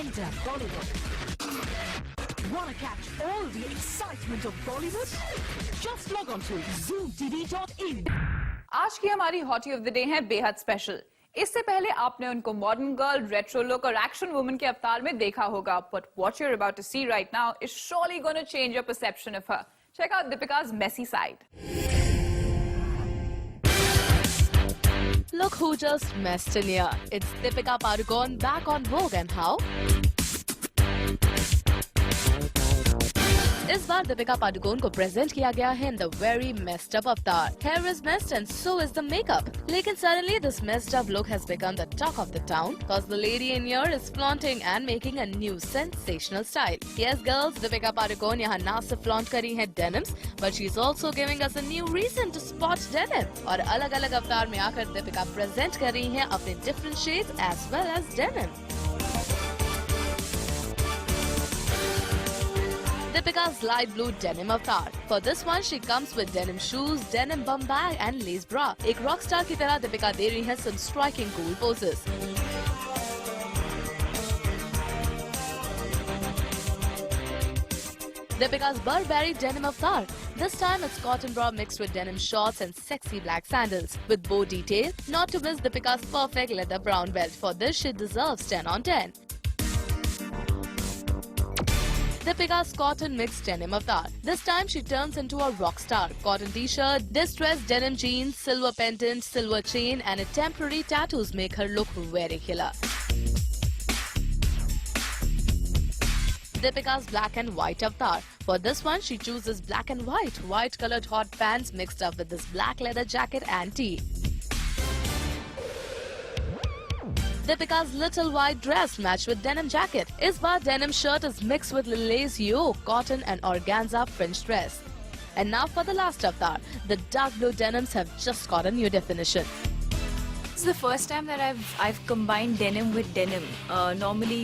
enter Bollywood. Want to catch all the excitement of Bollywood? Just log on to zoomtv.in. आज की हमारी hottie of the day है बेहद special. इससे पहले आपने उनको मॉडर्न गर्ल, रेट्रो लुक और एक्शन वुमन के अवतार में देखा होगा, but what you are about to see right now is surely gonna change your perception of her. Check out Deepika's messy side. Look who just messed in here. It's Deepika Padukone back on Vogue and how? इस बार दीपिका पादुकोण को present किया गया है in the very messed up अवतार. Hair is messed and so is the makeup. लेकिन suddenly this messed up look has become the talk of the town because the lady in here is flaunting and making a new sensational style. Yes girls, Deepika Padukone यहाँ ना सिर्फ flaunt करी है denims, but she's also giving us a new reason to spot denim. और अलग अलग अवतार में आकर दीपिका प्रेजेंट कर रही है अपने different shades as well as denim. Deepika's light blue denim avatar. For this one, she comes with denim shoes, denim bum bag and lace bra. एक rockstar की तरह दीपिका दे रही है some striking cool poses. Deepika's Burberry denim avatar. This time it's cotton bra mixed with denim shorts and sexy black sandals. With bow detail, not to miss Deepika's perfect leather brown belt. For this, she deserves 10 on 10. Deepika's cotton mixed denim avatar. This time she turns into a rock star. Cotton t-shirt, distressed denim jeans, silver pendant, silver chain and a temporary tattoos make her look very killer. Deepika's black and white avatar. For this one she chooses black and white colored hot pants mixed up with this black leather jacket and tee. Deepika's little white dress matched with denim jacket. Is baar denim shirt is mixed with lace yoke, cotton and organza fringe dress. And now for the last avatar. The dark blue denims have just got a new definition. This is the first time that I've combined denim with denim. Normally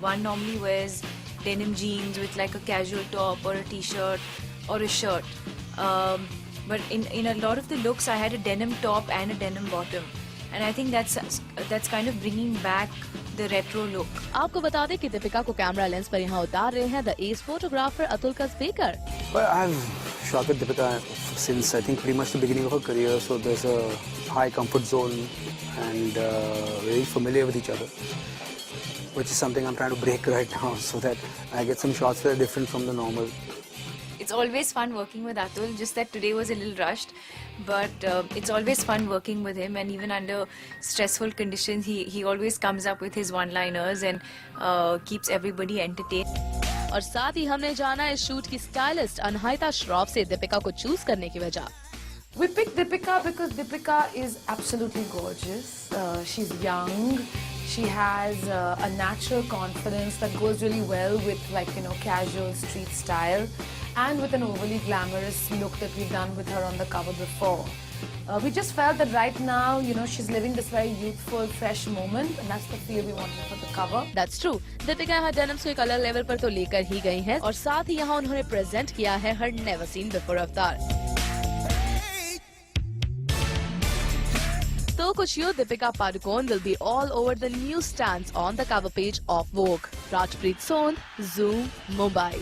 one normally wears denim jeans with like a casual top or a t-shirt or a shirt. But in a lot of the looks I had a denim top and a denim bottom. And I think that's kind of bringing back the retro look. आपको बता दें कि दीपिका को camera lens पर यहाँ उतार रहे हैं the ace photographer Atul Kasbekar. Well, I've shot with Deepika since I think pretty much the beginning of her career, so there's a high comfort zone and very familiar with each other, which is something I'm trying to break right now so that I get some shots that are different from the normal. It's always fun working with Atul, just that today was a little rushed, but it's always fun working with him, and even under stressful conditions he always comes up with his one-liners and keeps everybody entertained. और साथ ही हमने जाना इस shoot की stylist अनहाइता Shroff से दीपिका को choose करने की वजह. We picked Deepika because Deepika is absolutely gorgeous. She's young. She has a natural confidence that goes really well with casual street style and with an overly glamorous look that we've done with her on the cover before. We just felt that right now, she's living this very youthful, fresh moment, and that's the feel we wanted for the cover. That's true. Deepika यहाँ denims को एक अलग level पर तो लेकर ही गई है और साथ ही यहाँ उन्होंने प्रेजेंट किया है her never seen before अवतार. So kuch यूं Deepika Padukone will be all over the newsstands on the cover page of Vogue. Rajpreet Sond, Zoom, Mumbai.